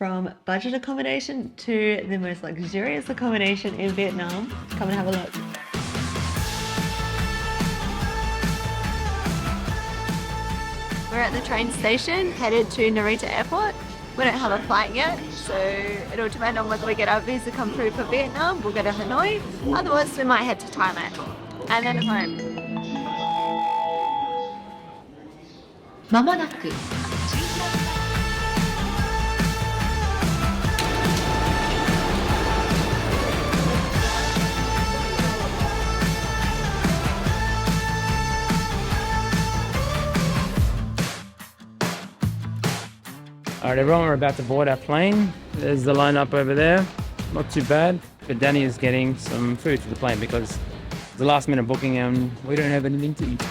from budget accommodation to the most luxurious accommodation in Vietnam. Come and have a look. We're at the train station, headed to Narita Airport. We don't have a flight yet, so it'll depend on whether we get our visa come through for Vietnam. We'll go to Hanoi, otherwise we might head to Thailand and then home. まもなく Alright everyone, we're about to board our plane. There's the lineup over there. Not too bad, but Danny is getting some food for the plane because it's a last minute booking and we don't have anything to eat.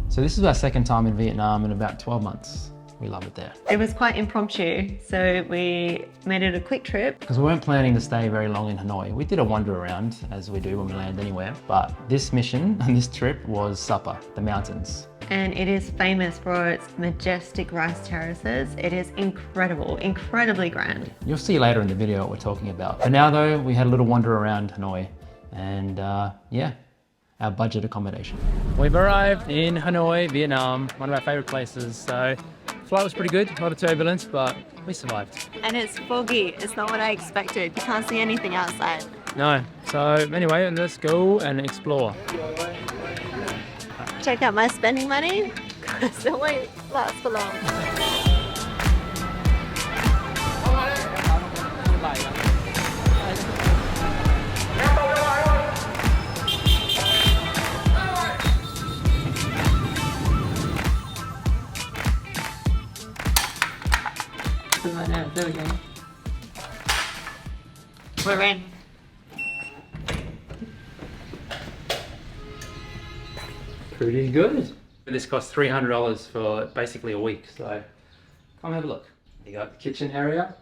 So this is our second time in Vietnam in about 12 months. We love it there. It was quite impromptu, so we made it a quick trip. Because we weren't planning to stay very long in Hanoi. We did a wander around, as we do when we land anywhere. But this mission and this trip was Sapa, the mountains. And it is famous for its majestic rice terraces. It is incredible, incredibly grand. You'll see later in the video what we're talking about. For now though, we had a little wander around Hanoi and yeah, our budget accommodation. We've arrived in Hanoi, Vietnam, one of our favorite places. So flight was pretty good, a lot of turbulence, but we survived. And it's foggy. It's not what I expected. You can't see anything outside. No, so anyway, let's go and explore. Check out my spending money, because it won't last for long. There we go. We're in. Pretty good. This cost $300 for basically a week, so come have a look. You got the kitchen area.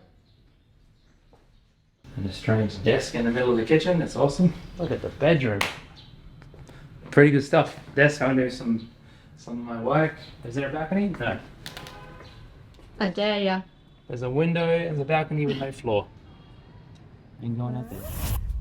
And a strange desk in the middle of the kitchen, that's awesome. Look at the bedroom. Pretty good stuff. Desk, I'm gonna do some of my work. Is there a balcony? No. I dare ya. There's a window, there's a balcony with no floor. You can go on out there.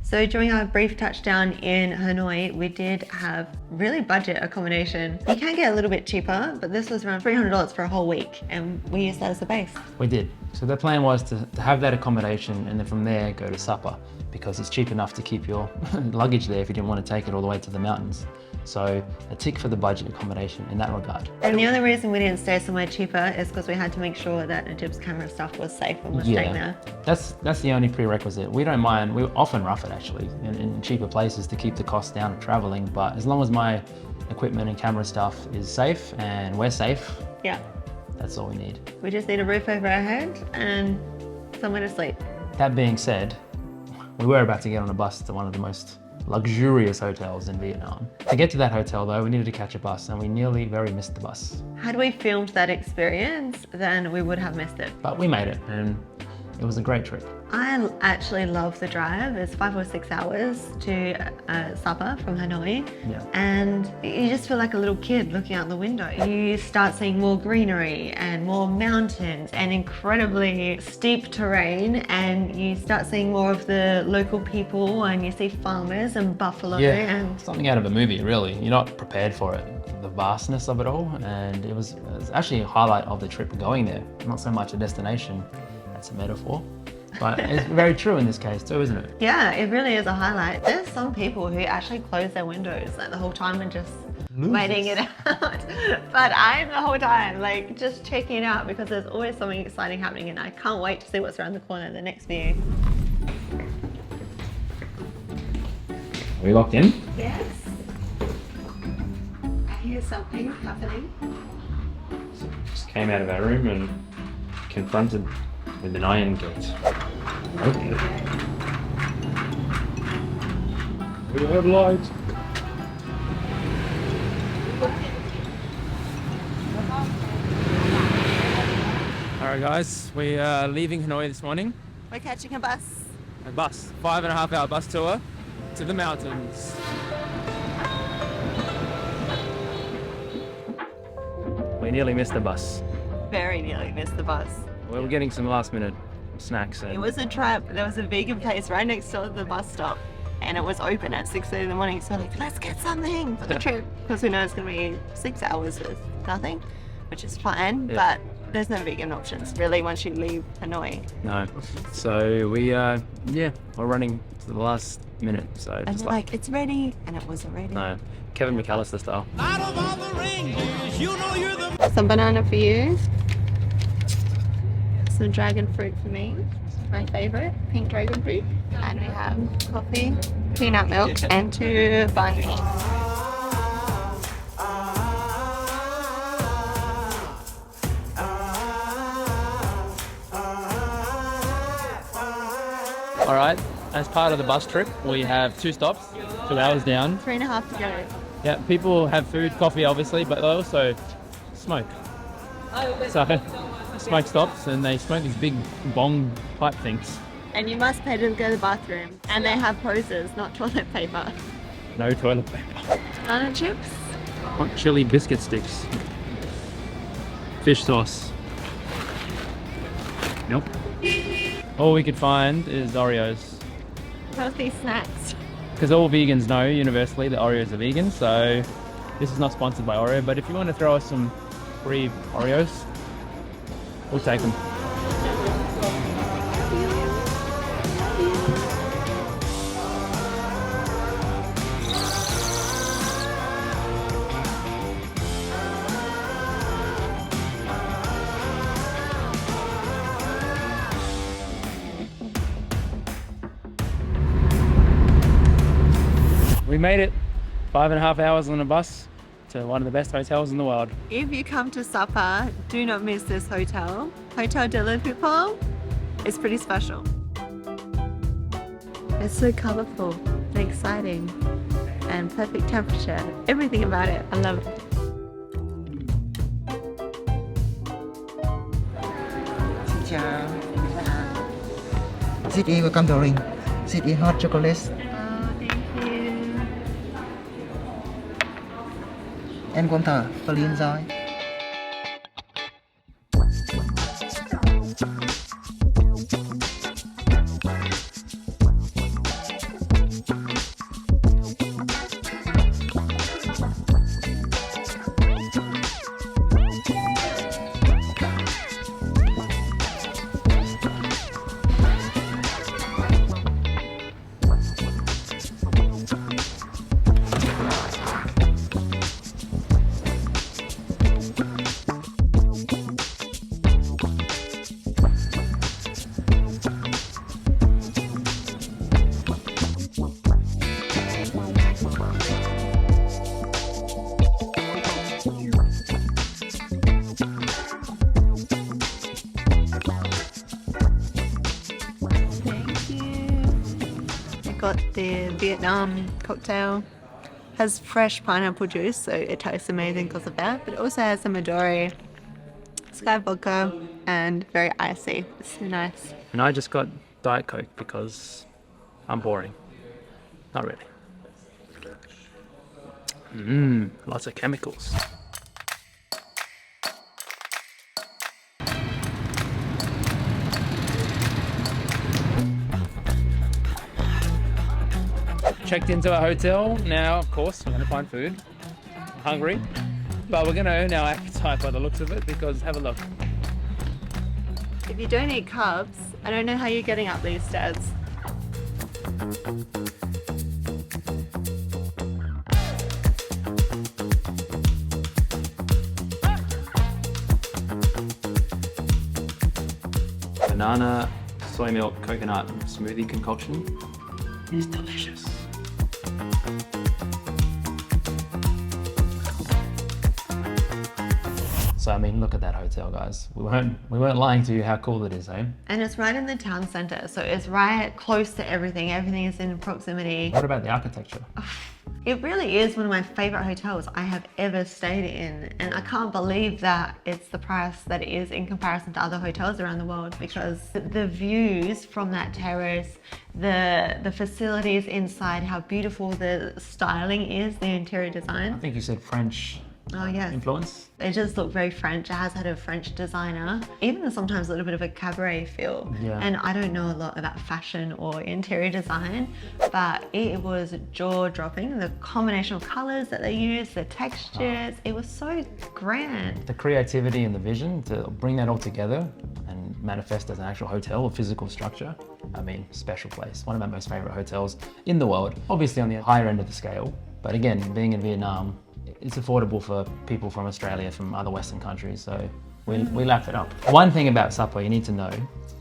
So during our brief touchdown in Hanoi, we did have really budget accommodation. You can get a little bit cheaper, but this was around $300 for a whole week, and we used that as a base. We did. So the plan was to have that accommodation and then from there go to Sapa because it's cheap enough to keep your luggage there if you didn't want to take it all the way to the mountains. So a tick for the budget accommodation in that regard. And the only reason we didn't stay somewhere cheaper is because we had to make sure that Najib's camera stuff was safe when we're staying there. That's the only prerequisite. We don't mind, we often rough it actually in cheaper places to keep the cost down of traveling, but as long as my equipment and camera stuff is safe and we're safe, yeah, that's all we need. We just need a roof over our head and somewhere to sleep. That being said, we were about to get on a bus to one of the most luxurious hotels in Vietnam. To get to that hotel though, we needed to catch a bus and we nearly very missed the bus. Had we filmed that experience, then we would have missed it. But we made it and it was a great trip. I actually love the drive. It's 5 or 6 hours to Sapa from Hanoi. Yeah. And you just feel like a little kid looking out the window. You start seeing more greenery and more mountains and incredibly steep terrain, and you start seeing more of the local people, and you see farmers and buffalo. Yeah, and something out of a movie really. You're not prepared for it, the vastness of it all, and it was actually a highlight of the trip going there. Not so much a destination, that's a metaphor. But it's very true in this case too, isn't it? Yeah, it really is a highlight. There's some people who actually close their windows like the whole time and just waiting it out. But I'm the whole time like just checking it out because there's always something exciting happening and I can't wait to see what's around the corner, the next view. Are we locked in? Yes. I hear something happening. So just came out of our room and confronted with an iron gate. Okay. We have lights. Alright guys, we are leaving Hanoi this morning. We're catching a bus. A bus, 5.5 hour bus tour. to the mountains. We nearly missed the bus. Very nearly missed the bus. We were getting some last minute snacks. It was a trap. There was a vegan place right next to the bus stop and it was open at 6:30 in the morning. So like, let's get something for the trip because we know it's going to be 6 hours with nothing, which is fine, but there's no vegan options really once you leave Hanoi. No. So we, we're running to the last minute. So And just they're like, it's ready, and it wasn't ready. no, Kevin McAllister style. Out of all the reindeers, you know you're the Some banana for you. Some dragon fruit for me. My favorite, pink dragon fruit. And we have coffee, peanut milk, and 2 banh mi. All right. As part of the bus trip, we have 2 stops, 2 hours down. 3.5 to go. Yeah, people have food, coffee, obviously, but they also smoke. So, smoke stops, and they smoke these big bong pipe things. And you must pay to go to the bathroom. And they have poses, not toilet paper. No toilet paper. Banana chips. Hot chili biscuit sticks. Fish sauce. Nope. All we could find is Oreos. Healthy snacks. Because all vegans know universally that Oreos are vegan, so this is not sponsored by Oreo, but if you want to throw us some free Oreos, we'll take them. We made it 5.5 hours on a bus to one of the best hotels in the world. If you come to Sapa, do not miss this hotel. Hotel de la Pupil is pretty special. It's so colourful and exciting and perfect temperature. Everything about it, I love it. Xin chào. Sit in, welcome to ring. Sit in hot chocolate. Oh, thank you. And con thở, Pauline rồi. Got the Vietnam cocktail. Has fresh pineapple juice, so it tastes amazing because of that. But it also has some Midori, Sky vodka, and very icy. It's so nice. And I just got Diet Coke because I'm boring. Not really. Lots of chemicals. Checked into a hotel. Now, of course, we're gonna find food. I'm hungry, but we're gonna earn our appetite by the looks of it because have a look. If you don't eat carbs, I don't know how you're getting up these stairs. Banana, soy milk, coconut smoothie concoction is delicious. So I mean, look at that hotel, guys. We weren't lying to you how cool it is, eh? And it's right in the town centre, so it's right close to everything. Everything is in proximity. What about the architecture? It really is one of my favorite hotels I have ever stayed in, and I can't believe that it's the price that it is in comparison to other hotels around the world, because the views from that terrace, the facilities inside, how beautiful the styling is, the interior I design. think you said French Oh yes. influence. It just looked very French. It has had a French designer, even sometimes a little bit of a cabaret feel. Yeah. And I don't know a lot about fashion or interior design, but it was jaw-dropping. The combination of colors that they used, the textures, it was so grand. The creativity and the vision to bring that all together and manifest as an actual hotel, a physical structure. I mean, special place. One of my most favorite hotels in the world. Obviously on the higher end of the scale, but again, being in Vietnam, it's affordable for people from Australia, from other Western countries, so we lapped it up. One thing about Sapa you need to know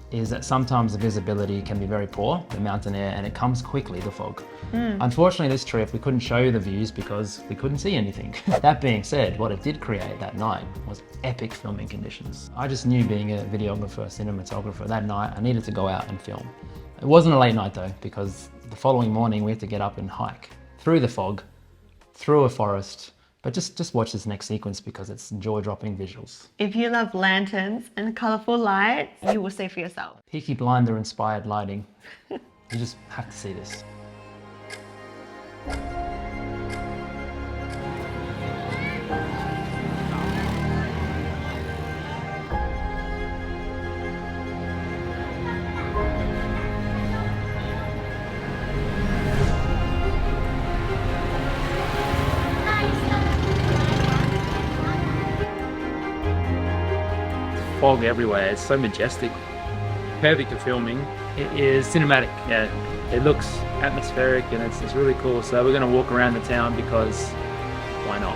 is that sometimes the visibility can be very poor, the mountain air, and it comes quickly, the fog. Unfortunately, this trip, we couldn't show you the views because we couldn't see anything. That being said, what it did create that night was epic filming conditions. I just knew, being a videographer, cinematographer, that night I needed to go out and film. It wasn't a late night though, because the following morning we had to get up and hike through the fog, through a forest. But just watch this next sequence because it's jaw-dropping visuals. If you love lanterns and colorful lights, you will see for yourself. Peaky Blinder inspired lighting. You just have to see this. Fog everywhere, it's so majestic. Perfect for filming. It is cinematic, yeah. It looks atmospheric and it's really cool. So we're gonna walk around the town because why not?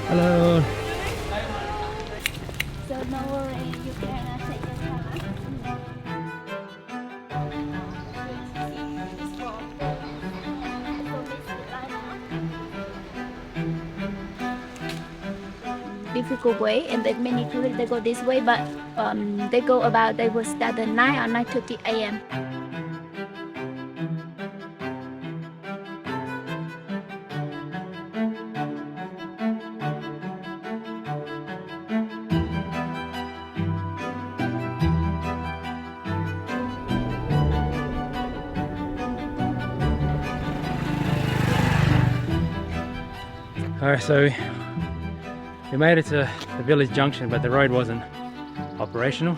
Hello. So no worry, you can take your time. Difficult way, and then many tourists they go this way, but they will start at 9 or 9:30 a.m. Alright, so we made it to the village junction, but the road wasn't operational.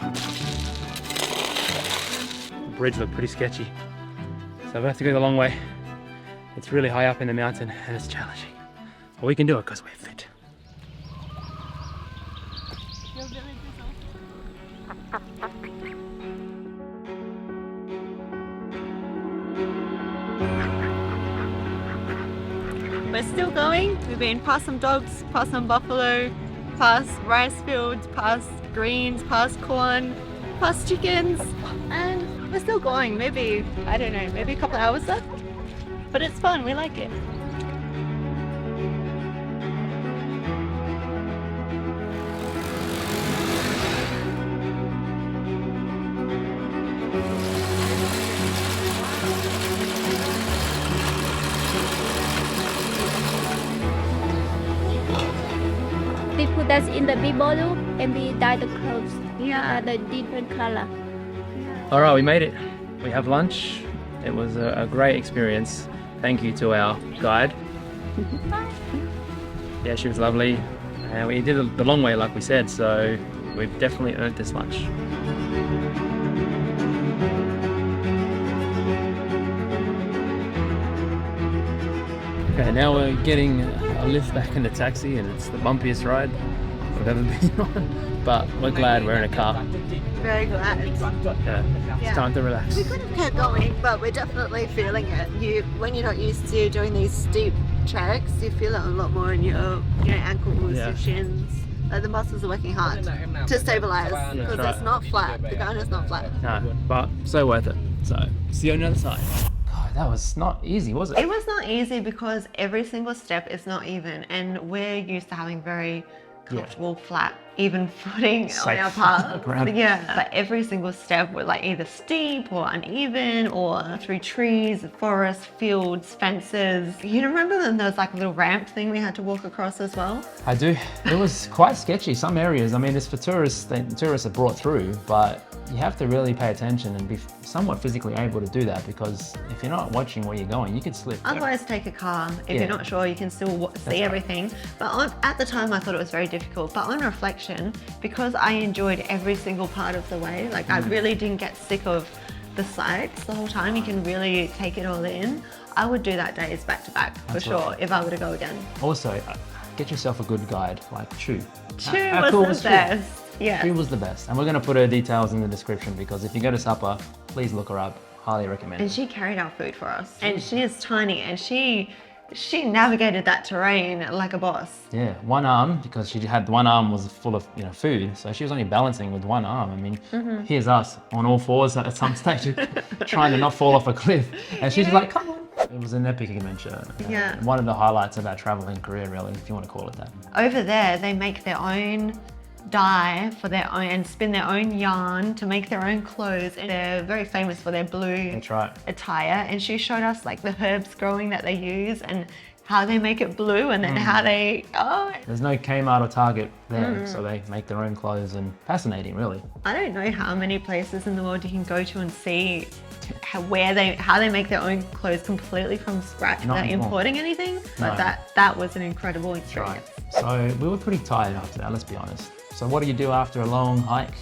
The bridge looked pretty sketchy, so we have to go the long way. It's really high up in the mountain and it's challenging, but we can do it because we're fit. We're still going. We've been past some dogs, past some buffalo, past rice fields, past greens, past corn, past chickens, and we're still going. Maybe, I don't know, maybe a couple of hours left, but it's fun, we like it. They put us in the big bottle and we dye the clothes. Yeah. The different color. Alright, we made it. We have lunch. It was a great experience. Thank you to our guide. Yeah, she was lovely. And we did it the long way, like we said, so we've definitely earned this lunch. Okay, now we're getting a lift back in the taxi, and it's the bumpiest ride we've ever been on. But we're glad we're in a car. Very glad. Yeah, it's time to relax. We could have kept going, but we're definitely feeling it. When you're not used to doing these steep treks, you feel it a lot more in your ankles, Yeah. your shins. Like the muscles are working hard to stabilize because Right. it's not flat. The ground is not flat. No, but so worth it. So, see you on the other side. God, that was not easy, was it? It was not easy because every single step is not even, and we're used to having very comfortable, flat, even footing on Safe our path. ground. Yeah, but every single step was like either steep or uneven or through trees, forests, fields, fences. You remember when there was like a little ramp thing we had to walk across as well? I do. It was quite sketchy. Some areas, I mean, it's for tourists, tourists are brought through, but you have to really pay attention and be somewhat physically able to do that because if you're not watching where you're going, you could slip. Otherwise, take a car. If Yeah. you're not sure, you can still see everything. But at the time, I thought it was very difficult. But on reflection, because I enjoyed every single part of the way, like I really didn't get sick of the sights the whole time. You can really take it all in. I would do that days back to back for sure if I were to go again. Also, get yourself a good guide like Chu. Chu How was cool the Chu? best. Yeah. Chu was the best. And we're going to put her details in the description because if you go to supper, please look her up. Highly recommend And it. she carried our food for us. And she is tiny and she navigated that terrain like a boss. Yeah, one arm, because she had one arm was full of food, so she was only balancing with one arm. I mean, here's us on all fours at some stage trying to not fall off a cliff, and she's like, "Come on!" It was an epic adventure. Yeah. One of the highlights of our traveling career, really, if you want to call it that. Over there, they make their own dye for their own and spin their own yarn to make their own clothes. And they're very famous for their blue That's right. attire. And she showed us like the herbs growing that they use and how they make it blue and then how they, There's no Kmart or Target there, so they make their own clothes, and fascinating, really. I don't know how many places in the world you can go to and see how they make their own clothes completely from scratch Not without anymore. importing anything. But No. that was an incredible Right. experience. So we were pretty tired after that, let's be honest. So what do you do after a long hike?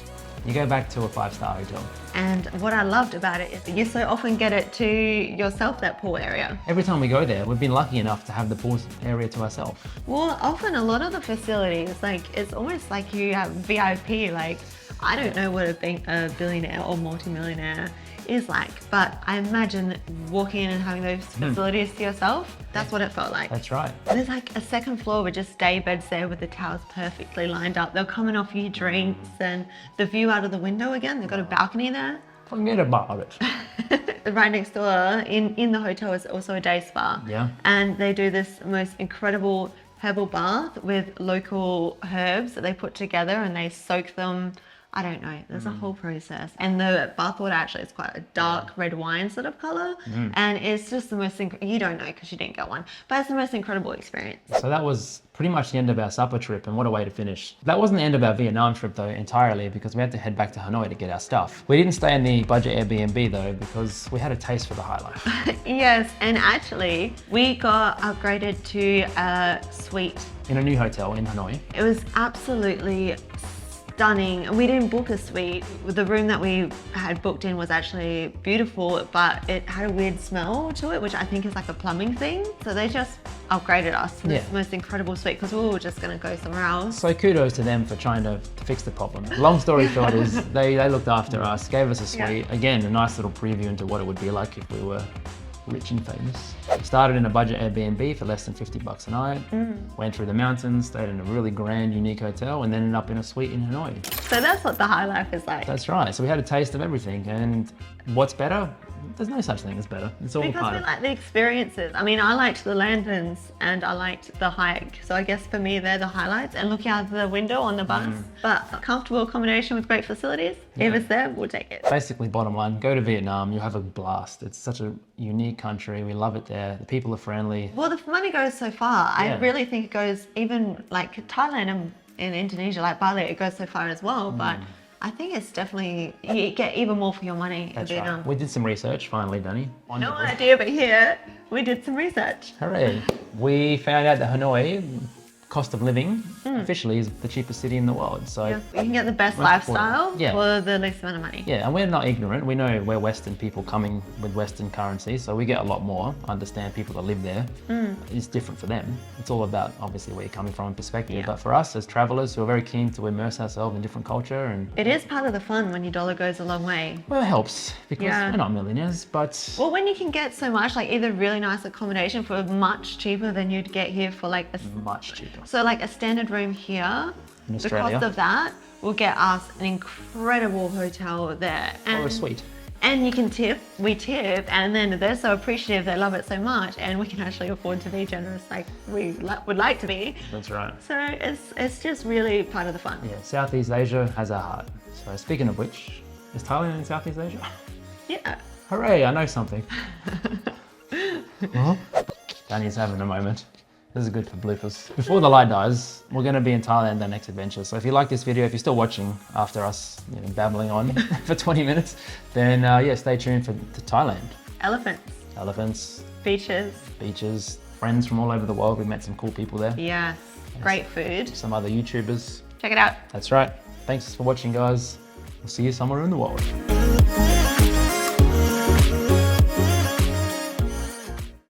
You go back to a 5-star hotel. And what I loved about it is that you so often get it to yourself, that pool area. Every time we go there, we've been lucky enough to have the pool area to ourselves. Well, often a lot of the facilities, like it's almost like you have VIP. Like I don't know what a billionaire or multimillionaire is like, but I imagine walking in and having those facilities to yourself, that's what it felt like. That's right. There's like a second floor with just day beds there with the towels perfectly lined up. They're coming off your drinks and the view out of the window again. They've got a balcony there. Forget about it. Right next door in the hotel is also a day spa. Yeah. And they do this most incredible herbal bath with local herbs that they put together and they soak them. I don't know, there's a whole process. And the bath water actually is quite a dark red wine sort of color. And it's just the most, you don't know because you didn't get one, but it's the most incredible experience. So that was pretty much the end of our supper trip, and what a way to finish. That wasn't the end of our Vietnam trip though entirely, because we had to head back to Hanoi to get our stuff. We didn't stay in the budget Airbnb though, because we had a taste for the high life. Yes, and actually we got upgraded to a suite. In a new hotel in Hanoi. It was absolutely stunning. We didn't book a suite. The room that we had booked in was actually beautiful, but it had a weird smell to it, which I think is like a plumbing thing. So they just upgraded us to this most incredible suite because we were just going to go somewhere else. So kudos to them for trying to fix the problem. Long story short is they looked after us, gave us a suite. Again, a nice little preview into what it would be like if we were rich and famous. Started in a budget Airbnb for less than $50 a night. Went through the mountains, stayed in a really grand, unique hotel, and then ended up in a suite in Hanoi. So that's what the high life is like. That's right. So we had a taste of everything. And what's better? There's no such thing as better. It's all Because part we of like the experiences. I mean, I liked the lanterns and I liked the hike. So I guess for me, they're the highlights. And looking out the window on the bus. But comfortable accommodation with great facilities. If it's there, we'll take it. Basically, bottom line, go to Vietnam, you'll have a blast. It's such a unique country. We love it there. The people are friendly. Well, the money goes so far. I Yeah. really think it goes even like Thailand and in Indonesia, like Bali, it goes so far as well. But I think it's definitely, you get even more for your money in That's Vietnam. right. We did some research, finally, Danny. No idea, but here we did some research. Hooray. We found out that Hanoi, cost of living, officially is the cheapest city in the world. So You can get the best Most lifestyle affordable. Yeah. for the least amount of money. yeah, and we're not ignorant. We know we're Western people coming with Western currency, so we get a lot more. Understand people that live there. It's different for them. It's all about obviously where you're coming from and perspective. Yeah. But for us as travelers who are very keen to immerse ourselves in different culture, and It is part of the fun when your dollar goes a long way. well, it helps because Yeah. we're not millionaires, but Well, when you can get so much, like either really nice accommodation for much cheaper than you'd get here for like a much cheaper. So like a standard room here in The Australia. cost of that will get us an incredible hotel there. Or a suite. And you can tip, we tip, and then they're so appreciative, they love it so much, and we can actually afford to be generous like we would like to be. That's right. So it's just really part of the fun. Yeah, Southeast Asia has our heart. So speaking of which, is Thailand in Southeast Asia? Yeah. Hooray, I know something. Huh? Danny's having a moment. This is good for bloopers. Before the light dies, we're going to be in Thailand, our next adventure. So if you like this video, if you're still watching after us babbling on for 20 minutes, then yeah, stay tuned to Thailand. Elephants, Elephants, beaches. beaches, friends from all over the world. We met some cool people there. Yes. Great food. Some other YouTubers. Check it out. That's right. Thanks for watching, guys. We'll see you somewhere in the world.